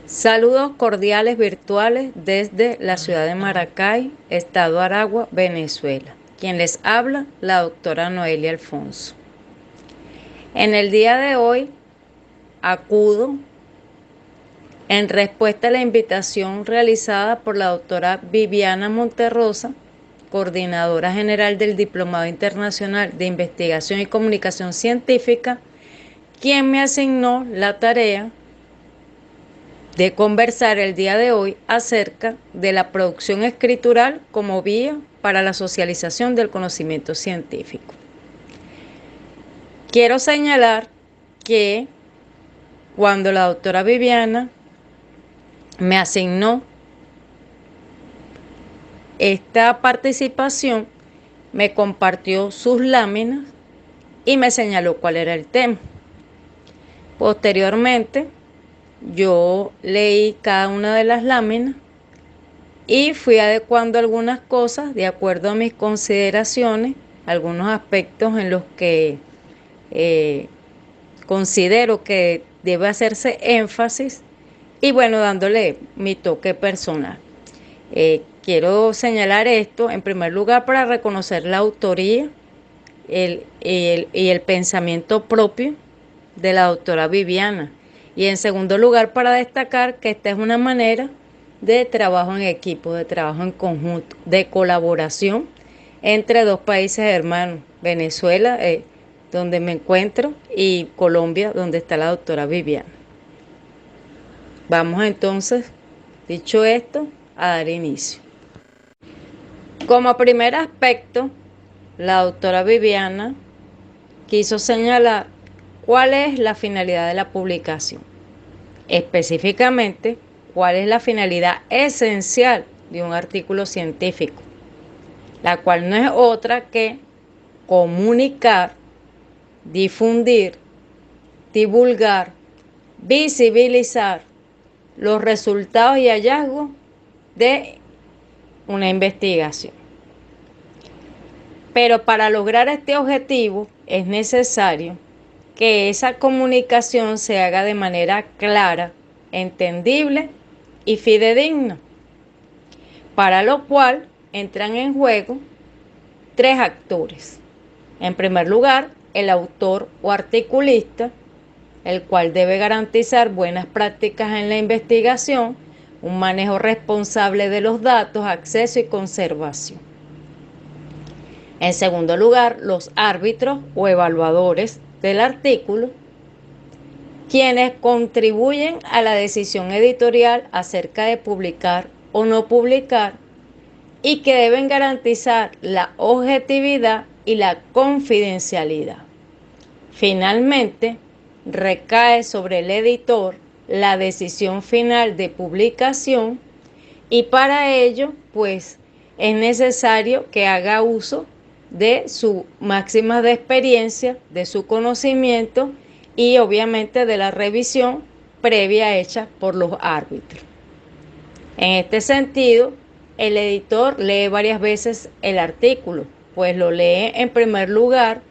Saludos cordiales virtuales desde la ciudad de Maracay, estado Aragua, Venezuela. Quien les habla, la doctora Noelia Alfonso. En el día de hoy acudo en respuesta a la invitación realizada por la doctora Viviana Monterrosa, coordinadora general del Diplomado Internacional de Investigación y Comunicación Científica, quien me asignó la tarea de conversar el día de hoy acerca de la producción escritural como vía para la socialización del conocimiento científico. Quiero señalar que cuando la doctora Viviana me asignó esta participación, me compartió sus láminas y me señaló cuál era el tema. Posteriormente, yo leí cada una de las láminas y fui adecuando algunas cosas de acuerdo a mis consideraciones, algunos aspectos en los que considero que debe hacerse énfasis y bueno, dándole mi toque personal. Quiero señalar esto en primer lugar para reconocer la autoría y el pensamiento propio de la doctora Viviana. Y en segundo lugar, para destacar que esta es una manera de trabajo en equipo, de trabajo en conjunto, de colaboración entre dos países hermanos, Venezuela, donde me encuentro, y Colombia, donde está la doctora Viviana. Vamos entonces, dicho esto, a dar inicio. Como primer aspecto, la doctora Viviana quiso señalar cuál es la finalidad de la publicación. Específicamente, cuál es la finalidad esencial de un artículo científico, la cual no es otra que comunicar, difundir, divulgar, visibilizar los resultados y hallazgos de una investigación. Pero para lograr este objetivo es necesario que esa comunicación se haga de manera clara, entendible y fidedigna, para lo cual entran en juego tres actores. En primer lugar, el autor o articulista, el cual debe garantizar buenas prácticas en la investigación, un manejo responsable de los datos, acceso y conservación. En segundo lugar, los árbitros o evaluadores del artículo, quienes contribuyen a la decisión editorial acerca de publicar o no publicar y que deben garantizar la objetividad y la confidencialidad. Finalmente, recae sobre el editor la decisión final de publicación y para ello, pues, es necesario que haga uso de su máxima de experiencia, de su conocimiento y obviamente de la revisión previa hecha por los árbitros. En este sentido, el editor lee varias veces el artículo, pues lo lee en primer lugar,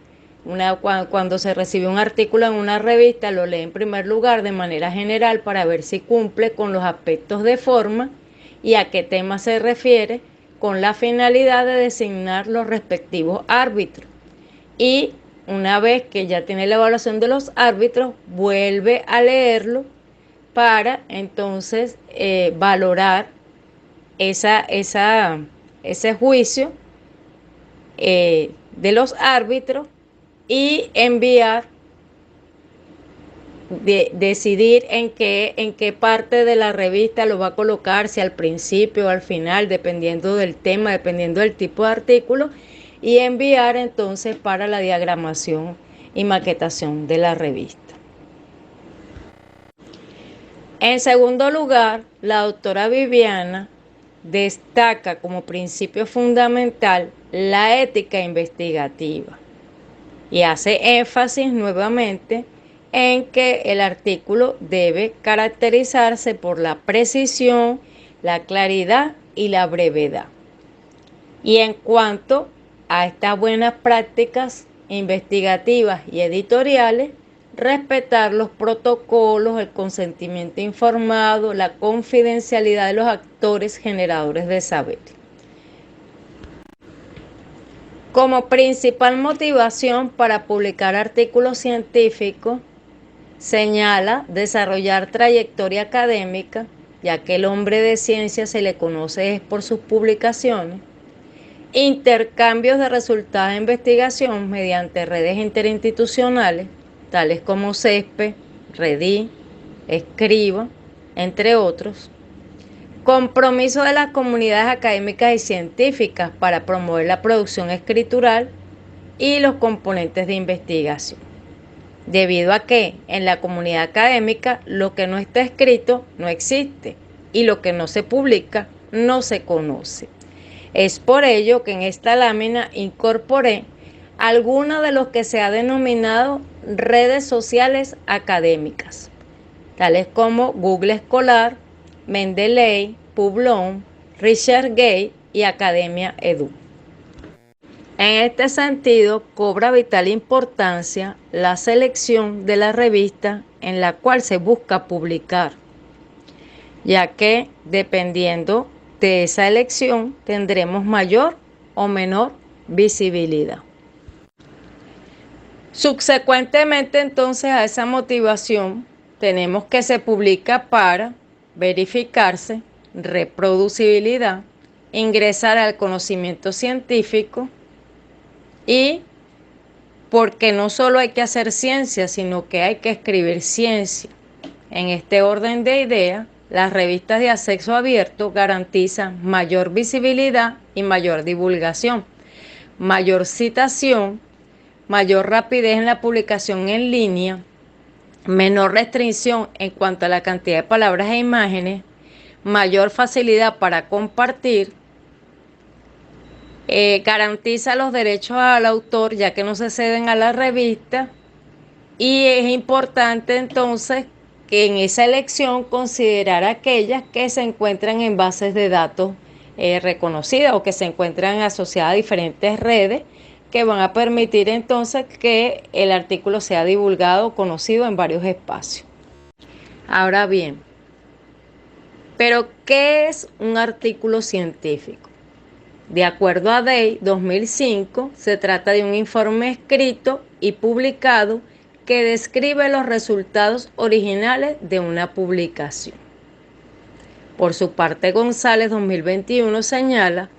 cuando se recibe un artículo en una revista, lo lee en primer lugar de manera general para ver si cumple con los aspectos de forma y a qué tema se refiere, con la finalidad de designar los respectivos árbitros. Y una vez que ya tiene la evaluación de los árbitros, vuelve a leerlo para entonces valorar ese juicio de los árbitros y enviar, decidir en qué parte de la revista lo va a colocar, si al principio o al final, dependiendo del tema, dependiendo del tipo de artículo, y enviar entonces para la diagramación y maquetación de la revista. En segundo lugar, la doctora Viviana destaca como principio fundamental la ética investigativa y hace énfasis nuevamente en que el artículo debe caracterizarse por la precisión, la claridad y la brevedad. Y en cuanto a estas buenas prácticas investigativas y editoriales, respetar los protocolos, el consentimiento informado, la confidencialidad de los actores generadores de saber. Como principal motivación para publicar artículos científicos, señala desarrollar trayectoria académica, ya que el hombre de ciencia se le conoce por sus publicaciones, intercambios de resultados de investigación mediante redes interinstitucionales, tales como CESPE, REDI, Escriba, entre otros, compromiso de las comunidades académicas y científicas para promover la producción escritural y los componentes de investigación, debido a que en la comunidad académica lo que no está escrito no existe y lo que no se publica no se conoce. Es por ello que en esta lámina incorporé algunos de los que se ha denominado redes sociales académicas, tales como Google Escolar, Mendeley, Publón, ResearchGate y Academia Edu. En este sentido, cobra vital importancia la selección de la revista en la cual se busca publicar, ya que dependiendo de esa elección tendremos mayor o menor visibilidad. Subsecuentemente, entonces, a esa motivación, tenemos que se publica para verificarse, reproducibilidad, ingresar al conocimiento científico y porque no solo hay que hacer ciencia, sino que hay que escribir ciencia. En este orden de ideas, las revistas de acceso abierto garantizan mayor visibilidad y mayor divulgación, mayor citación, mayor rapidez en la publicación en línea, menor restricción en cuanto a la cantidad de palabras e imágenes, mayor facilidad para compartir, garantiza los derechos al autor ya que no se ceden a la revista, y es importante entonces que en esa elección considerar aquellas que se encuentran en bases de datos reconocidas o que se encuentran asociadas a diferentes redes que van a permitir entonces que el artículo sea divulgado o conocido en varios espacios. Ahora bien, ¿pero qué es un artículo científico? De acuerdo a Day 2005, se trata de un informe escrito y publicado que describe los resultados originales de una publicación. Por su parte, González 2021 señala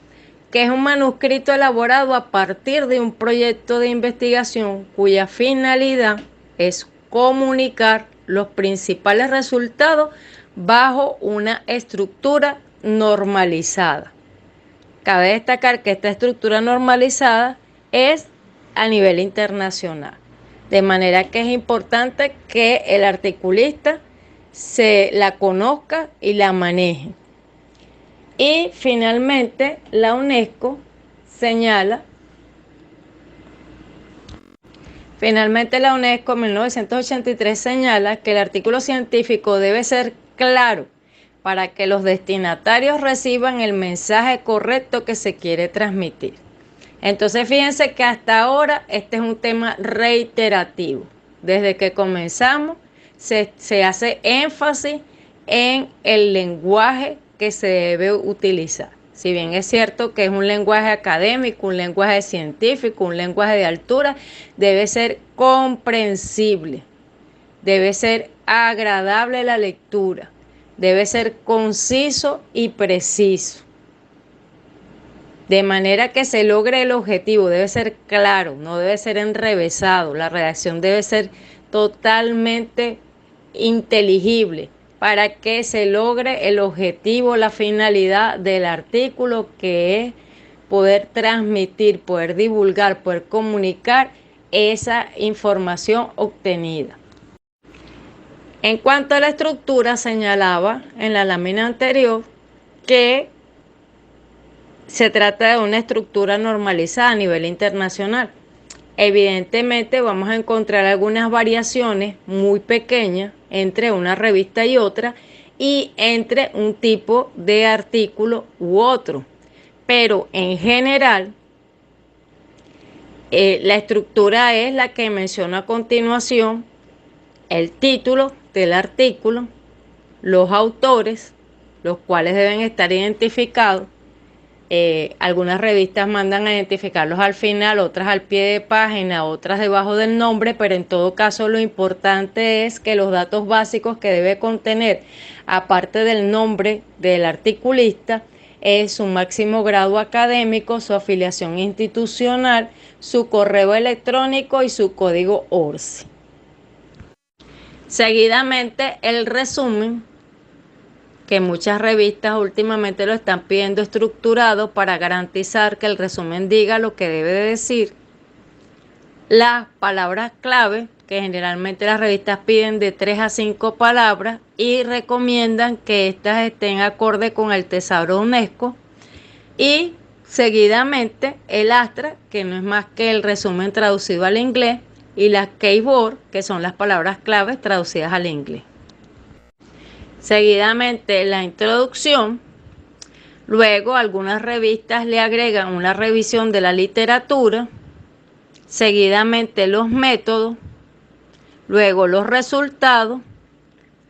que es un manuscrito elaborado a partir de un proyecto de investigación cuya finalidad es comunicar los principales resultados bajo una estructura normalizada. Cabe destacar que esta estructura normalizada es a nivel internacional, de manera que es importante que el articulista se la conozca y la maneje. Y finalmente, la UNESCO señala, en 1983 señala que el artículo científico debe ser claro para que los destinatarios reciban el mensaje correcto que se quiere transmitir. Entonces, fíjense que hasta ahora este es un tema reiterativo. Desde que comenzamos se hace énfasis en el lenguaje que se debe utilizar. Si bien es cierto que es un lenguaje académico, un lenguaje científico, un lenguaje de altura, debe ser comprensible, debe ser agradable la lectura, debe ser conciso y preciso. De manera que se logre el objetivo, debe ser claro, no debe ser enrevesado, la redacción debe ser totalmente inteligible para que se logre el objetivo, la finalidad del artículo, que es poder transmitir, poder divulgar, poder comunicar esa información obtenida. En cuanto a la estructura, señalaba en la lámina anterior que se trata de una estructura normalizada a nivel internacional. Evidentemente vamos a encontrar algunas variaciones muy pequeñas entre una revista y otra y entre un tipo de artículo u otro. Pero en general, la estructura es la que menciono a continuación, el título del artículo, los autores, los cuales deben estar identificados. Algunas revistas mandan a identificarlos al final, otras al pie de página, otras debajo del nombre, pero en todo caso lo importante es que los datos básicos que debe contener, aparte del nombre del articulista, es su máximo grado académico, su afiliación institucional, su correo electrónico y su código ORCI. Seguidamente el resumen, que muchas revistas últimamente lo están pidiendo estructurado para garantizar que el resumen diga lo que debe de decir. Las palabras clave, que generalmente las revistas piden de 3 a 5 palabras y recomiendan que éstas estén acorde con el Tesauro UNESCO. Y seguidamente el Astra, que no es más que el resumen traducido al inglés, y las keyword, que son las palabras claves traducidas al inglés. Seguidamente la introducción. Luego algunas revistas le agregan una revisión de la literatura. Seguidamente los métodos. Luego los resultados,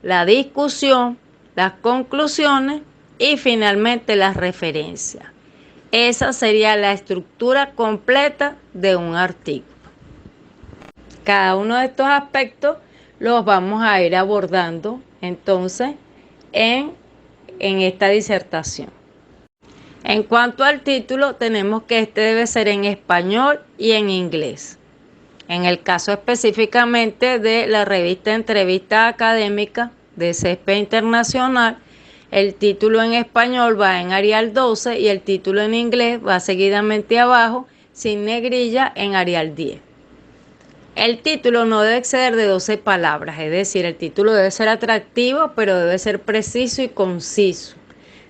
la discusión, las conclusiones y finalmente las referencias. Esa sería la estructura completa de un artículo. Cada uno de estos aspectos los vamos a ir abordando entonces en esta disertación. En cuanto al título, tenemos que este debe ser en español y en inglés. En el caso específicamente de la revista Entrevista Académica de CESPE Internacional, el título en español va en Arial 12 y el título en inglés va seguidamente abajo, sin negrilla, en Arial 10. El título no debe exceder de 12 palabras, es decir, el título debe ser atractivo, pero debe ser preciso y conciso.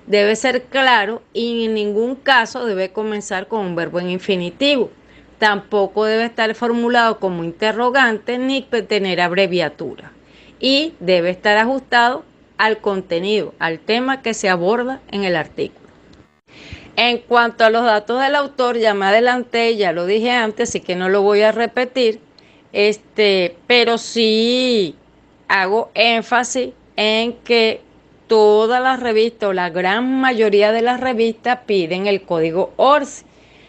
Debe ser claro y en ningún caso debe comenzar con un verbo en infinitivo. Tampoco debe estar formulado como interrogante ni tener abreviatura. Y debe estar ajustado al contenido, al tema que se aborda en el artículo. En cuanto a los datos del autor, ya me adelanté, ya lo dije antes, así que no lo voy a repetir. Pero sí hago énfasis en que todas las revistas o la gran mayoría de las revistas piden el código ORCI.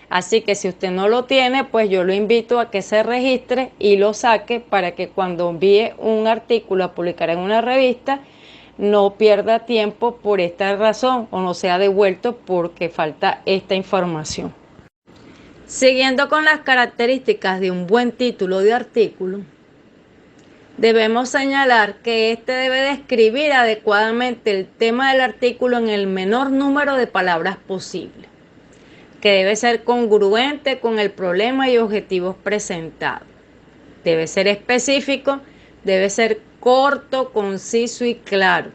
Así que si usted no lo tiene, pues yo lo invito a que se registre y lo saque para que cuando envíe un artículo a publicar en una revista no pierda tiempo por esta razón o no sea devuelto porque falta esta información. Siguiendo con las características de un buen título de artículo, debemos señalar que este debe describir adecuadamente el tema del artículo en el menor número de palabras posible, que debe ser congruente con el problema y objetivos presentados. Debe ser específico, debe ser corto, conciso y claro.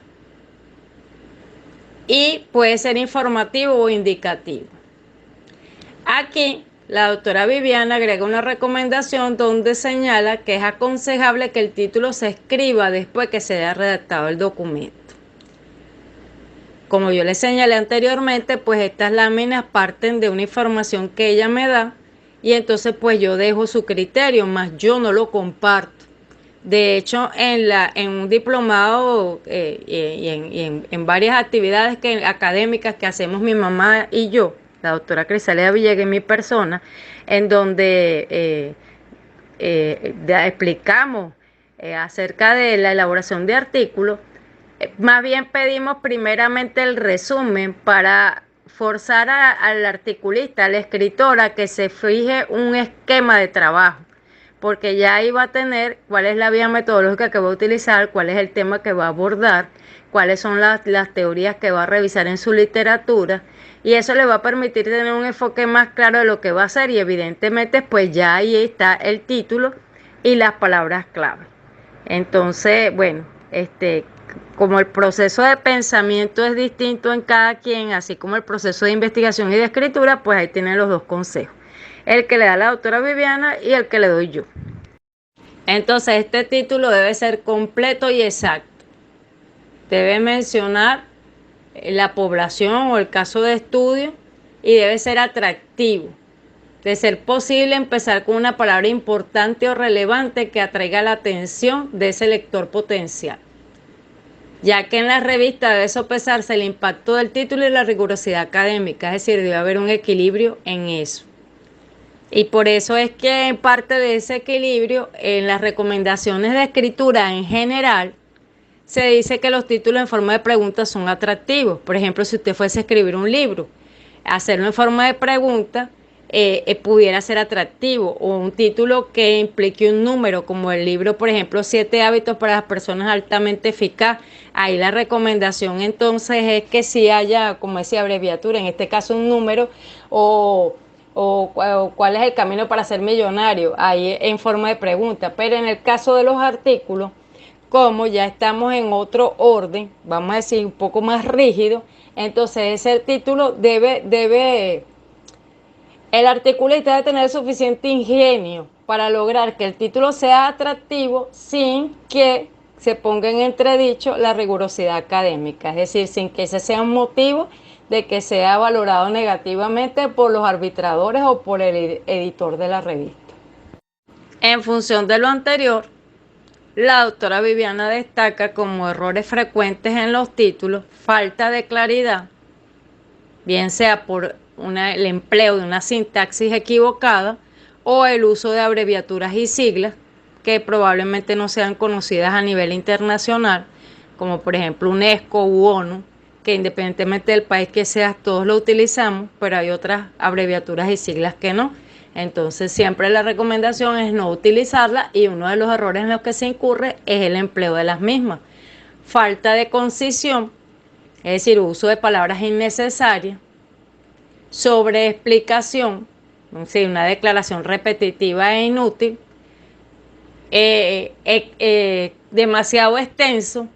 Y puede ser informativo o indicativo. Aquí la doctora Viviana agrega una recomendación donde señala que es aconsejable que el título se escriba después que se haya redactado el documento. Como yo les señalé anteriormente, pues estas láminas parten de una información que ella me da y entonces pues yo dejo su criterio, más yo no lo comparto. De hecho, en un diplomado y en varias actividades académicas que hacemos mi mamá y yo, la doctora Crisalia Villegas y mi persona, en donde explicamos acerca de la elaboración de artículos, más bien pedimos primeramente el resumen para forzar al articulista, al escritor, a que se fije un esquema de trabajo, porque ya ahí va a tener cuál es la vía metodológica que va a utilizar, cuál es el tema que va a abordar, cuáles son las teorías que va a revisar en su literatura, y eso le va a permitir tener un enfoque más claro de lo que va a hacer, y evidentemente pues ya ahí está el título y las palabras clave. Entonces, bueno, como el proceso de pensamiento es distinto en cada quien, así como el proceso de investigación y de escritura, pues ahí tienen los dos consejos. El que le da la doctora Viviana y el que le doy yo. Entonces, este título debe ser completo y exacto. Debe mencionar la población o el caso de estudio y debe ser atractivo. De ser posible, empezar con una palabra importante o relevante que atraiga la atención de ese lector potencial, ya que en la revista debe sopesarse el impacto del título y la rigurosidad académica, es decir, debe haber un equilibrio en eso. Y por eso es que en parte de ese equilibrio, en las recomendaciones de escritura en general, se dice que los títulos en forma de pregunta son atractivos. Por ejemplo, si usted fuese a escribir un libro, hacerlo en forma de pregunta pudiera ser atractivo, o un título que implique un número, como el libro, por ejemplo, 7 hábitos para las personas altamente eficaz. Ahí la recomendación entonces es que si haya, como decía, abreviatura, en este caso un número, o cuál es el camino para ser millonario, ahí en forma de pregunta. Pero en el caso de los artículos, como ya estamos en otro orden, vamos a decir un poco más rígido, entonces ese título el articulista debe tener suficiente ingenio para lograr que el título sea atractivo sin que se ponga en entredicho la rigurosidad académica, es decir, sin que ese sea un motivo de que sea valorado negativamente por los arbitradores o por el editor de la revista. En función de lo anterior, la doctora Viviana destaca como errores frecuentes en los títulos: falta de claridad, bien sea por el empleo de una sintaxis equivocada o el uso de abreviaturas y siglas que probablemente no sean conocidas a nivel internacional, como por ejemplo UNESCO u ONU, que independientemente del país que seas, todos lo utilizamos, pero hay otras abreviaturas y siglas que no. Entonces siempre la recomendación es no utilizarla, y uno de los errores en los que se incurre es el empleo de las mismas. Falta de concisión, es decir, uso de palabras innecesarias. Sobreexplicación, sí, una declaración repetitiva e inútil. Demasiado extenso,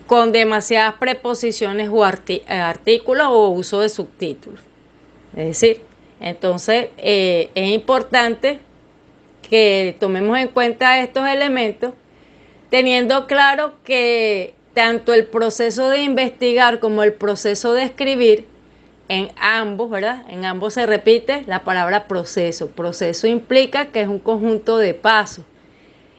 con demasiadas preposiciones o artículos o uso de subtítulos. Es decir, entonces es importante que tomemos en cuenta estos elementos, teniendo claro que tanto el proceso de investigar como el proceso de escribir, en ambos, ¿verdad? En ambos se repite la palabra proceso. Proceso implica que es un conjunto de pasos.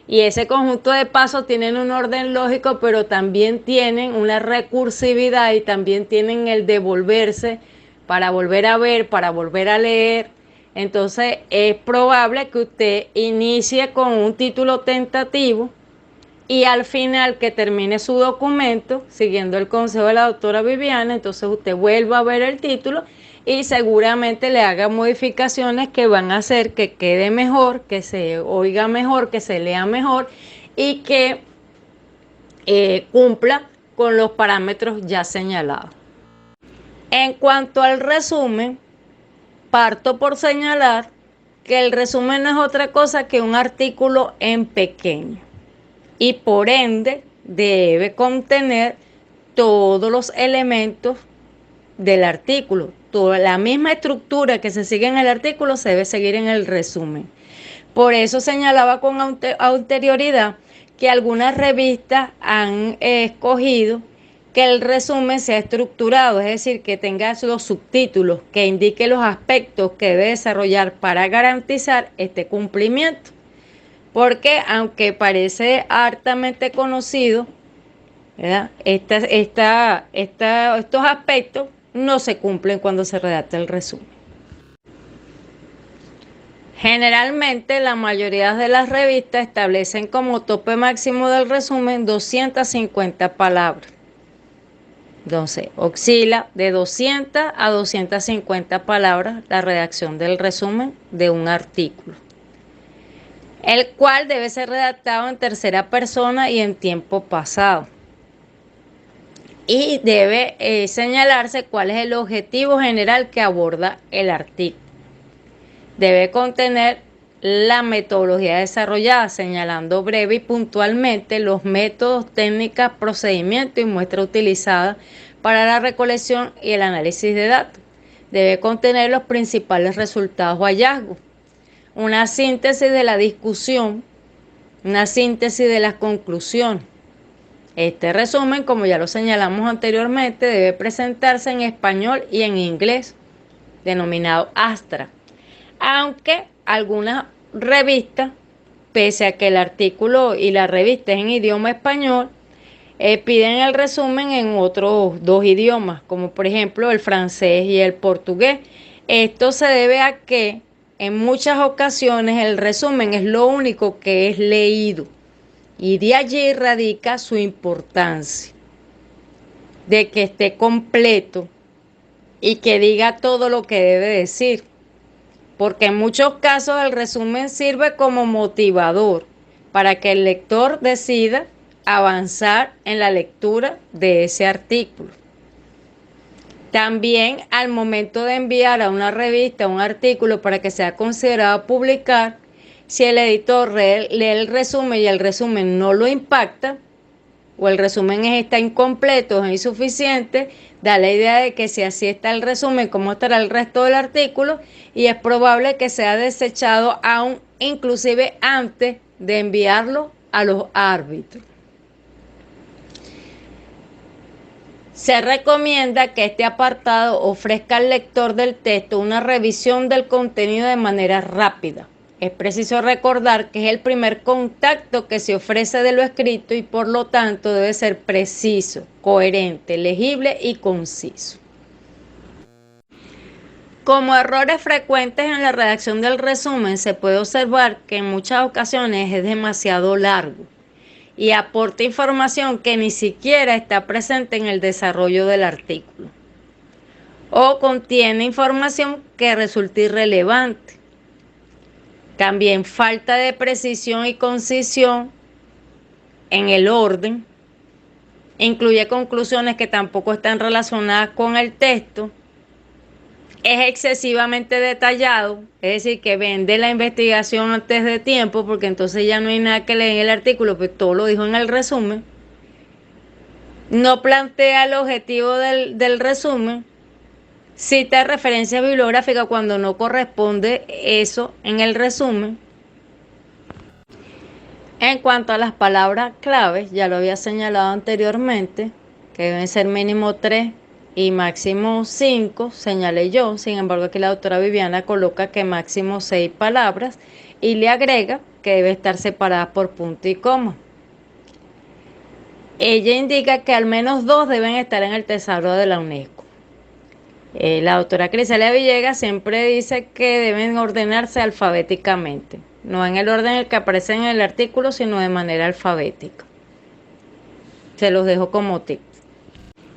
Y ese conjunto de pasos tienen un orden lógico, pero también tienen una recursividad y también tienen el devolverse para volver a ver, para volver a leer. Entonces es probable que usted inicie con un título tentativo y al final que termine su documento, siguiendo el consejo de la doctora Viviana, entonces usted vuelva a ver el título y seguramente le haga modificaciones que van a hacer que quede mejor, que se oiga mejor, que se lea mejor y que cumpla con los parámetros ya señalados. En cuanto al resumen, parto por señalar que el resumen no es otra cosa que un artículo en pequeño, y por ende debe contener todos los elementos del artículo. Toda la misma estructura que se sigue en el artículo se debe seguir en el resumen. Por eso señalaba con anterioridad que algunas revistas han escogido que el resumen sea estructurado, es decir, que tenga los subtítulos, que indique los aspectos que debe desarrollar para garantizar este cumplimiento. Porque aunque parece hartamente conocido, ¿verdad? Estos aspectos no se cumplen cuando se redacta el resumen. Generalmente la mayoría de las revistas establecen como tope máximo del resumen 250 palabras. Entonces, oscila de 200 a 250 palabras la redacción del resumen de un artículo, el cual debe ser redactado en tercera persona y en tiempo pasado. Y debe señalarse cuál es el objetivo general que aborda el artículo. Debe contener la metodología desarrollada, señalando breve y puntualmente los métodos, técnicas, procedimientos y muestras utilizadas para la recolección y el análisis de datos. Debe contener los principales resultados o hallazgos, una síntesis de la discusión, una síntesis de las conclusiones. Este resumen, como ya lo señalamos anteriormente, debe presentarse en español y en inglés. denominado Astra. Aunque algunas revistas, pese a que el artículo y la revista es en idioma español, piden el resumen en otros dos idiomas, como por ejemplo el francés y el portugués. Esto se debe a que en muchas ocasiones el resumen es lo único que es leído y de allí radica su importancia, de que esté completo y que diga todo lo que debe decir, porque en muchos casos el resumen sirve como motivador para que el lector decida avanzar en la lectura de ese artículo. También al momento de enviar a una revista un artículo para que sea considerado publicar, si el editor lee el resumen y el resumen no lo impacta, o el resumen está incompleto o es insuficiente, da la idea de que si así está el resumen, ¿cómo estará el resto del artículo? Y es probable que sea desechado aún inclusive antes de enviarlo a los árbitros. Se recomienda que este apartado ofrezca al lector del texto una revisión del contenido de manera rápida. Es preciso recordar que es el primer contacto que se ofrece de lo escrito y por lo tanto debe ser preciso, coherente, legible y conciso. Como errores frecuentes en la redacción del resumen, se puede observar que en muchas ocasiones es demasiado largo y aporta información que ni siquiera está presente en el desarrollo del artículo, o contiene información que resulta irrelevante. También falta de precisión y concisión en el orden, incluye conclusiones que tampoco están relacionadas con el texto, es excesivamente detallado, es decir, que vende la investigación antes de tiempo, porque entonces ya no hay nada que leer en el artículo, pues todo lo dijo en el resumen. No plantea el objetivo del resumen, cita referencia bibliográfica cuando no corresponde eso en el resumen. En cuanto a las palabras claves, ya lo había señalado anteriormente, que deben ser mínimo 3 y máximo 5, señalé yo. Sin embargo, aquí la doctora Viviana coloca que máximo 6 palabras y le agrega que debe estar separada por punto y coma. Ella indica que al menos 2 deben estar en el tesoro de la UNESCO. La doctora Criselia Villegas siempre dice que deben ordenarse alfabéticamente, no en el orden en el que aparece en el artículo, sino de manera alfabética. Se los dejo como tip.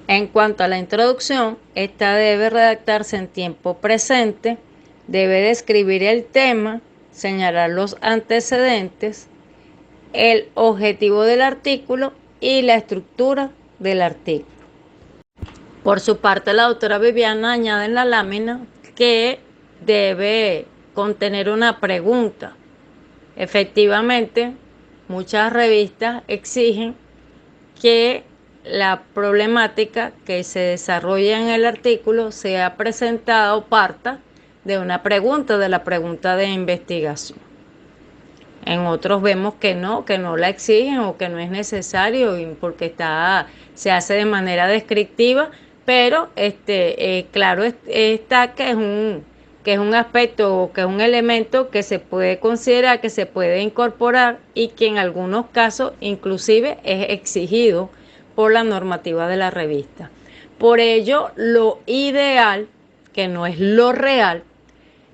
En cuanto a la introducción, esta debe redactarse en tiempo presente, debe describir el tema, señalar los antecedentes, el objetivo del artículo y la estructura del artículo. Por su parte, la doctora Viviana añade en la lámina que debe contener una pregunta. Efectivamente, muchas revistas exigen que la problemática que se desarrolla en el artículo sea presentada o parta de una pregunta, de la pregunta de investigación. En otros vemos que no la exigen o que no es necesario porque se hace de manera descriptiva, pero claro está que es un aspecto o que es un elemento que se puede considerar, que se puede incorporar y que en algunos casos inclusive es exigido por la normativa de la revista. Por ello, lo ideal, que no es lo real,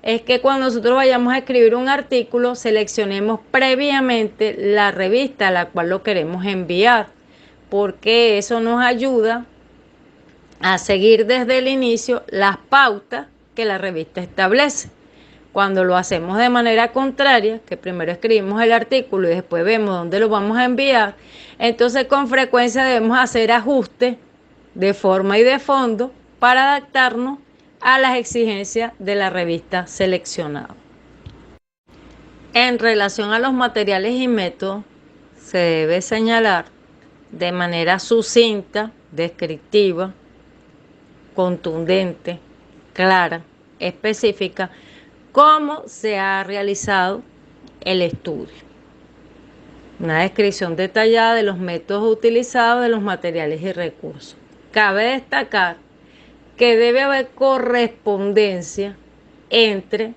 es que cuando nosotros vayamos a escribir un artículo, seleccionemos previamente la revista a la cual lo queremos enviar, porque eso nos ayuda a seguir desde el inicio las pautas que la revista establece. Cuando lo hacemos de manera contraria, que primero escribimos el artículo y después vemos dónde lo vamos a enviar, entonces con frecuencia debemos hacer ajustes de forma y de fondo para adaptarnos a las exigencias de la revista seleccionada. En relación a los materiales y métodos, se debe señalar de manera sucinta, descriptiva, contundente, clara, específica, cómo se ha realizado el estudio. Una descripción detallada de los métodos utilizados, de los materiales y recursos. Cabe destacar que debe haber correspondencia entre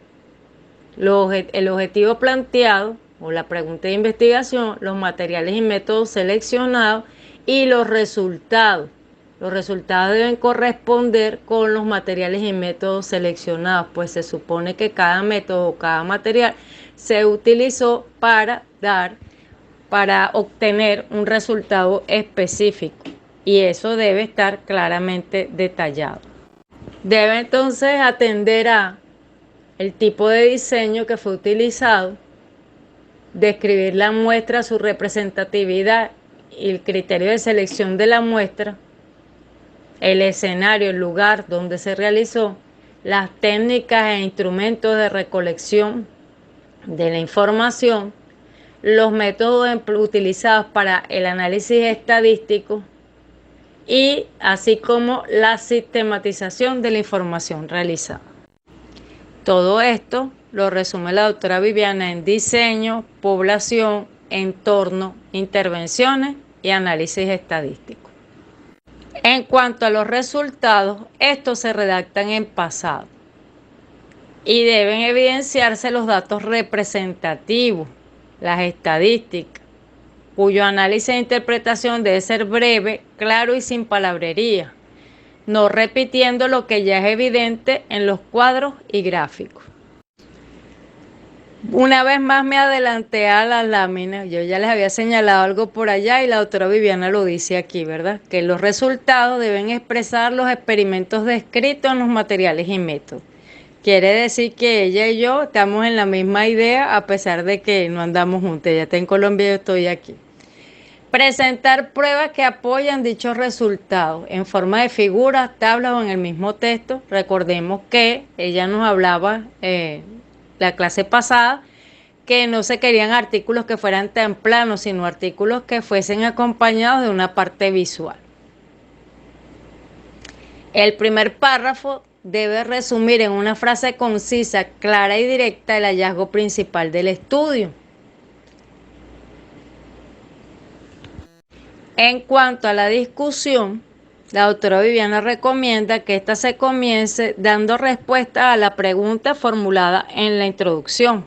el objetivo planteado o la pregunta de investigación, los materiales y métodos seleccionados y los resultados. Los resultados deben corresponder con los materiales y métodos seleccionados, pues se supone que cada método o cada material se utilizó para obtener un resultado específico, y eso debe estar claramente detallado. Debe entonces atender a el tipo de diseño que fue utilizado, describir la muestra, su representatividad y el criterio de selección de la muestra, el escenario, el lugar donde se realizó, las técnicas e instrumentos de recolección de la información, los métodos utilizados para el análisis estadístico y así como la sistematización de la información realizada. Todo esto lo resume la doctora Viviana en diseño, población, entorno, intervenciones y análisis estadístico. En cuanto a los resultados, estos se redactan en pasado y deben evidenciarse los datos representativos, las estadísticas, cuyo análisis e interpretación debe ser breve, claro y sin palabrería, no repitiendo lo que ya es evidente en los cuadros y gráficos. Una vez más me adelanté a la lámina, yo ya les había señalado algo por allá y la doctora Viviana lo dice aquí, ¿verdad? Que los resultados deben expresar los experimentos descritos en los materiales y métodos. Quiere decir que ella y yo estamos en la misma idea a pesar de que no andamos juntas. Ella está en Colombia y yo estoy aquí. Presentar pruebas que apoyan dichos resultados en forma de figuras, tablas o en el mismo texto. Recordemos que ella nos hablaba la clase pasada que no se querían artículos que fueran tan planos, sino artículos que fuesen acompañados de una parte visual. El primer párrafo debe resumir en una frase concisa, clara y directa el hallazgo principal del estudio. En cuanto a la discusión, la doctora Viviana recomienda que ésta se comience dando respuesta a la pregunta formulada en la introducción.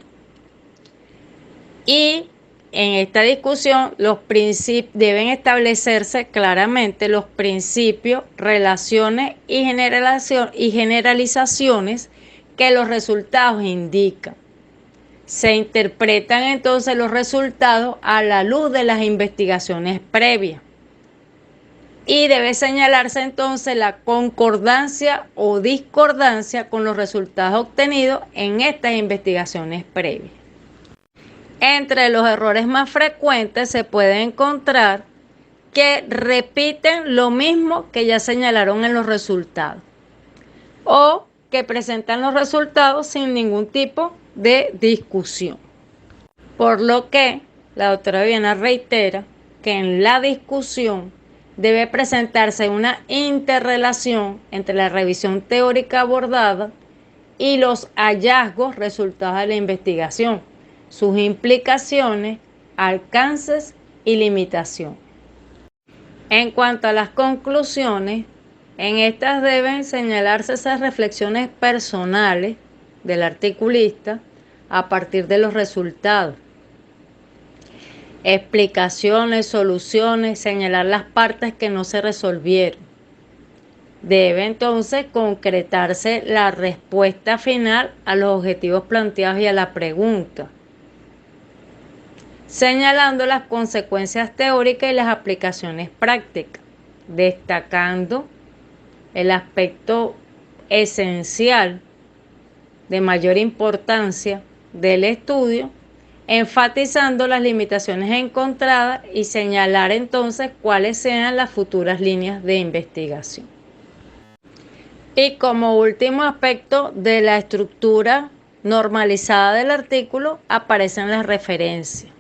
Y en esta discusión deben establecerse claramente los principios, relaciones y generalizaciones que los resultados indican. Se interpretan entonces los resultados a la luz de las investigaciones previas. Y debe señalarse entonces la concordancia o discordancia con los resultados obtenidos en estas investigaciones previas. Entre los errores más frecuentes se puede encontrar que repiten lo mismo que ya señalaron en los resultados o que presentan los resultados sin ningún tipo de discusión. Por lo que la doctora Viviana reitera que en la discusión debe presentarse una interrelación entre la revisión teórica abordada y los hallazgos resultados de la investigación, sus implicaciones, alcances y limitaciones. En cuanto a las conclusiones, en estas deben señalarse esas reflexiones personales del articulista a partir de los resultados. Explicaciones, soluciones, señalar las partes que no se resolvieron. Debe entonces concretarse la respuesta final a los objetivos planteados y a la pregunta, señalando las consecuencias teóricas y las aplicaciones prácticas, destacando el aspecto esencial de mayor importancia del estudio, enfatizando las limitaciones encontradas y señalar entonces cuáles sean las futuras líneas de investigación. Y como último aspecto de la estructura normalizada del artículo aparecen las referencias.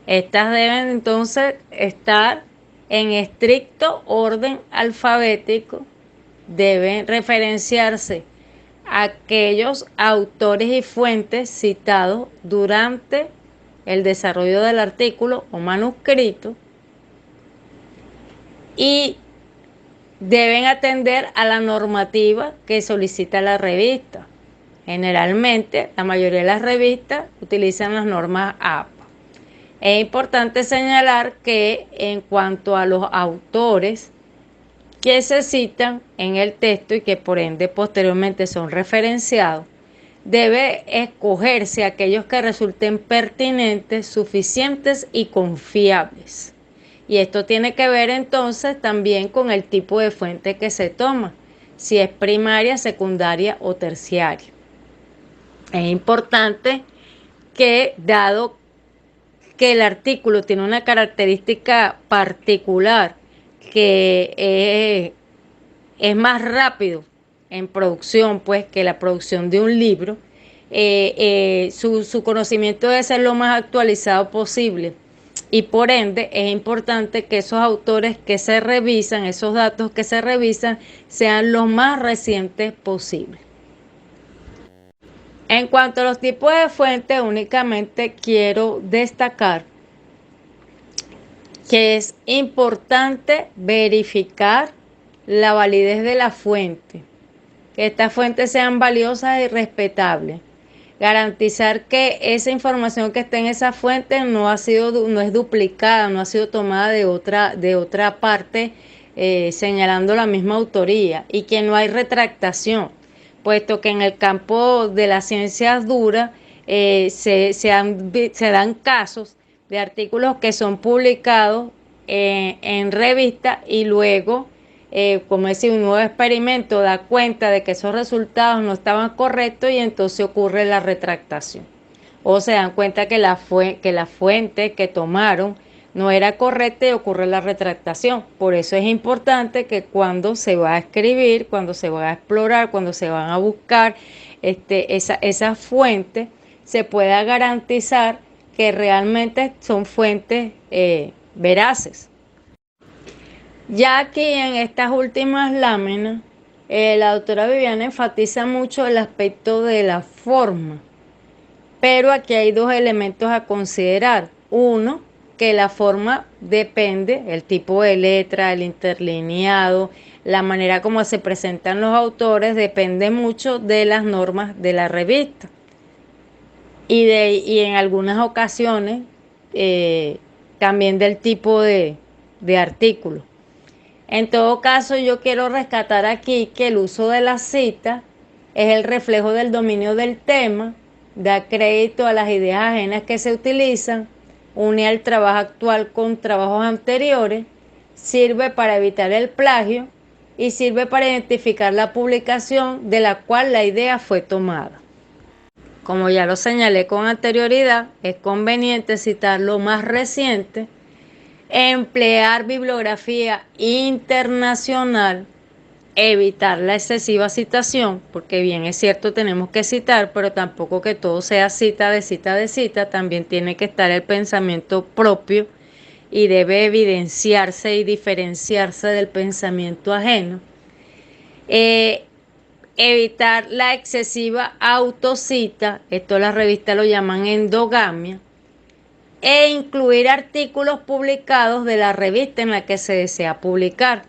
Estas deben entonces estar en estricto orden alfabético, deben referenciarse aquellos autores y fuentes citados durante el desarrollo del artículo o manuscrito y deben atender a la normativa que solicita la revista. Generalmente, la mayoría de las revistas utilizan las normas APA. Es importante señalar que en cuanto a los autores que se citan en el texto y que por ende posteriormente son referenciados, debe escogerse aquellos que resulten pertinentes, suficientes y confiables. Y esto tiene que ver entonces también con el tipo de fuente que se toma, si es primaria, secundaria o terciaria. Es importante que, dado que el artículo tiene una característica particular, que es más rápido en producción, pues, que la producción de un libro, su conocimiento debe ser lo más actualizado posible. Y por ende es importante que esos autores que se revisan, esos datos que se revisan, sean los más recientes posibles. En cuanto a los tipos de fuentes, únicamente quiero destacar que es importante verificar la validez de la fuente, que estas fuentes sean valiosas y respetables. Garantizar que esa información que está en esa fuente no es duplicada, no ha sido tomada de otra parte, señalando la misma autoría, y que no hay retractación, puesto que en el campo de las ciencias duras se dan casos de artículos que son publicados en revista y luego, como decir, un nuevo experimento da cuenta de que esos resultados no estaban correctos y entonces ocurre la retractación. O se dan cuenta que la fuente que tomaron no era correcta y ocurre la retractación. Por eso es importante que cuando se va a escribir, cuando se va a explorar, cuando se van a buscar esa fuente, se pueda garantizar que realmente son fuentes veraces. Ya aquí en estas últimas láminas, la doctora Viviana enfatiza mucho el aspecto de la forma, pero aquí hay dos elementos a considerar. Uno, que la forma depende, el tipo de letra, el interlineado, la manera como se presentan los autores, depende mucho de las normas de la revista. Y en algunas ocasiones también del tipo de artículo. En todo caso, yo quiero rescatar aquí que el uso de la cita es el reflejo del dominio del tema, da crédito a las ideas ajenas que se utilizan, une al trabajo actual con trabajos anteriores, sirve para evitar el plagio y sirve para identificar la publicación de la cual la idea fue tomada. Como ya lo señalé con anterioridad, es conveniente citar lo más reciente, emplear bibliografía internacional, evitar la excesiva citación, porque bien es cierto tenemos que citar, pero tampoco que todo sea cita de cita, también tiene que estar el pensamiento propio y debe evidenciarse y diferenciarse del pensamiento ajeno. Evitar la excesiva autocita, esto las revistas lo llaman endogamia, e incluir artículos publicados de la revista en la que se desea publicar.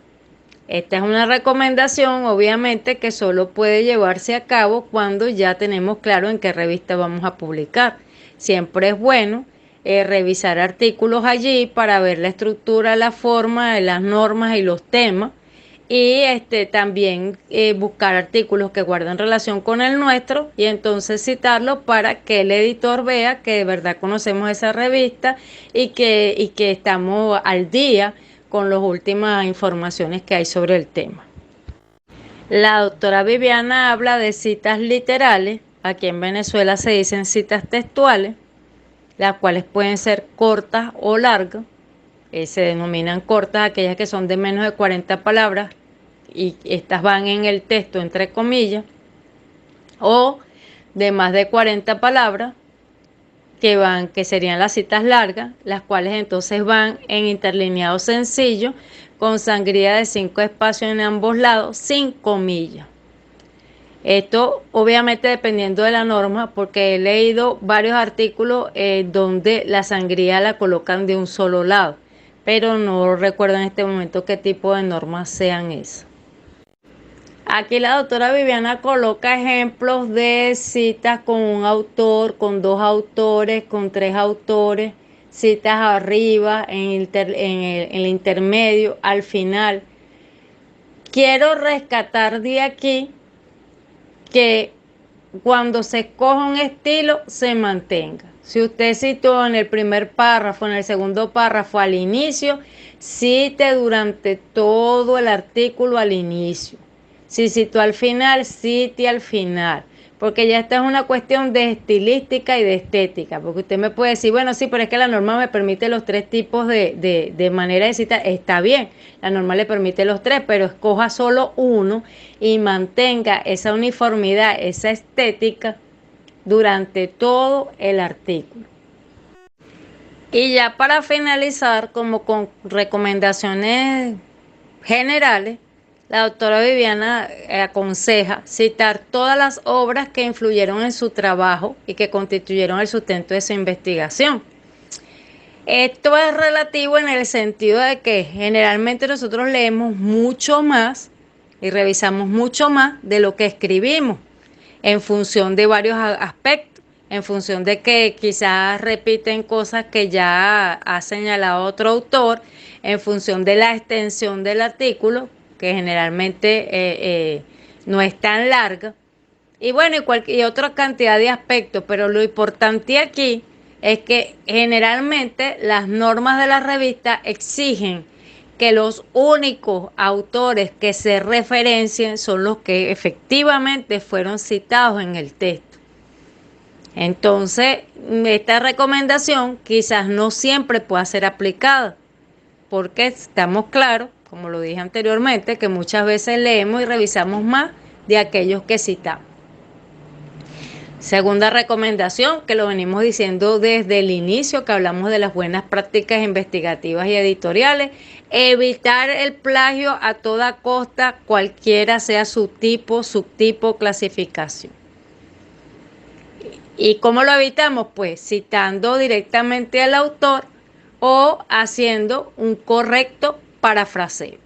Esta es una recomendación, obviamente, que solo puede llevarse a cabo cuando ya tenemos claro en qué revista vamos a publicar. Siempre es bueno revisar artículos allí para ver la estructura, la forma, las normas y los temas. Y también buscar artículos que guarden relación con el nuestro y entonces citarlos para que el editor vea que de verdad conocemos esa revista y que estamos al día con las últimas informaciones que hay sobre el tema. La doctora Viviana habla de citas literales. Aquí en Venezuela se dicen citas textuales, las cuales pueden ser cortas o largas. Se denominan cortas aquellas que son de menos de 40 palabras y estas van en el texto entre comillas, o de más de 40 palabras que serían las citas largas, las cuales entonces van en interlineado sencillo con sangría de 5 espacios en ambos lados sin comillas. Esto obviamente dependiendo de la norma, porque he leído varios artículos donde la sangría la colocan de un solo lado, pero no recuerdo en este momento qué tipo de normas sean esas. Aquí la doctora Viviana coloca ejemplos de citas con un autor, con dos autores, con tres autores, citas arriba, en el intermedio, al final. Quiero rescatar de aquí que cuando se escoja un estilo se mantenga. Si usted citó en el primer párrafo, en el segundo párrafo al inicio, cite durante todo el artículo al inicio. Si citó al final, cite al final. Porque ya esta es una cuestión de estilística y de estética. Porque usted me puede decir, bueno, sí, pero es que la norma me permite los tres tipos de manera de citar. Está bien, la norma le permite los tres, pero escoja solo uno y mantenga esa uniformidad, esa estética durante todo el artículo. Y ya para finalizar, como con recomendaciones generales, la doctora Viviana aconseja citar todas las obras que influyeron en su trabajo y que constituyeron el sustento de su investigación. Esto es relativo en el sentido de que generalmente nosotros leemos mucho más y revisamos mucho más de lo que escribimos en función de varios aspectos, en función de que quizás repiten cosas que ya ha señalado otro autor, en función de la extensión del artículo, que generalmente no es tan larga, y bueno, y otra cantidad de aspectos, pero lo importante aquí es que generalmente las normas de la revista exigen que los únicos autores que se referencien son los que efectivamente fueron citados en el texto. Entonces, esta recomendación quizás no siempre pueda ser aplicada, porque estamos claros, como lo dije anteriormente, que muchas veces leemos y revisamos más de aquellos que citamos. Segunda recomendación, que lo venimos diciendo desde el inicio, que hablamos de las buenas prácticas investigativas y editoriales, evitar el plagio a toda costa, cualquiera sea su tipo, subtipo, clasificación. ¿Y cómo lo evitamos? Pues citando directamente al autor o haciendo un correcto parafraseo.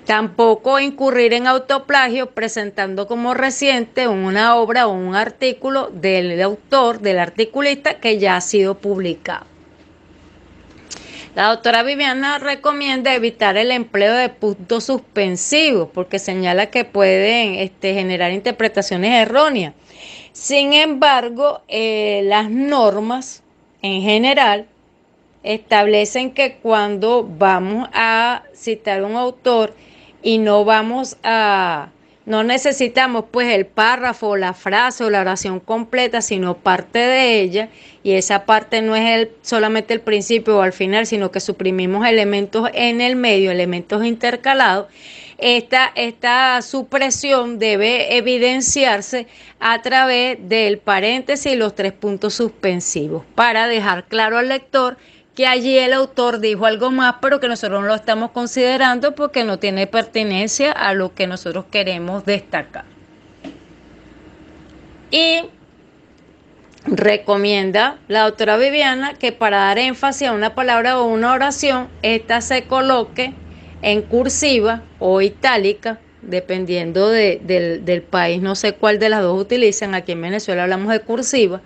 Tampoco incurrir en autoplagio presentando como reciente una obra o un artículo del autor, del articulista, que ya ha sido publicado. La doctora Viviana recomienda evitar el empleo de puntos suspensivos porque señala que pueden generar interpretaciones erróneas. Sin embargo, las normas en general establecen que cuando vamos a citar un autor y no necesitamos pues el párrafo, la frase o la oración completa, sino parte de ella, y esa parte no es solamente el principio o al final, sino que suprimimos elementos en el medio, elementos intercalados. Esta supresión debe evidenciarse a través del paréntesis y los tres puntos suspensivos para dejar claro al lector que allí el autor dijo algo más, pero que nosotros no lo estamos considerando porque no tiene pertinencia a lo que nosotros queremos destacar. Y recomienda la doctora Viviana que para dar énfasis a una palabra o una oración, esta se coloque en cursiva o itálica, dependiendo del país, no sé cuál de las dos utilizan. Aquí en Venezuela hablamos de cursiva.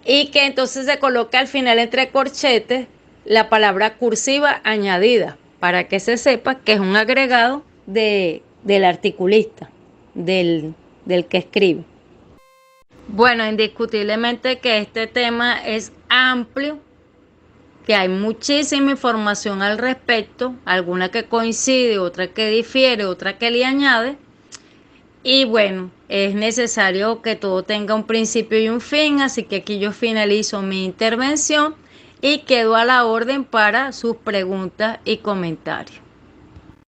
Y que entonces se coloque al final entre corchetes la palabra cursiva añadida, para que se sepa que es un agregado del articulista, del que escribe. Bueno, indiscutiblemente que este tema es amplio, que hay muchísima información al respecto, alguna que coincide, otra que difiere, otra que le añade. Y bueno, es necesario que todo tenga un principio y un fin, así que aquí yo finalizo mi intervención y quedo a la orden para sus preguntas y comentarios.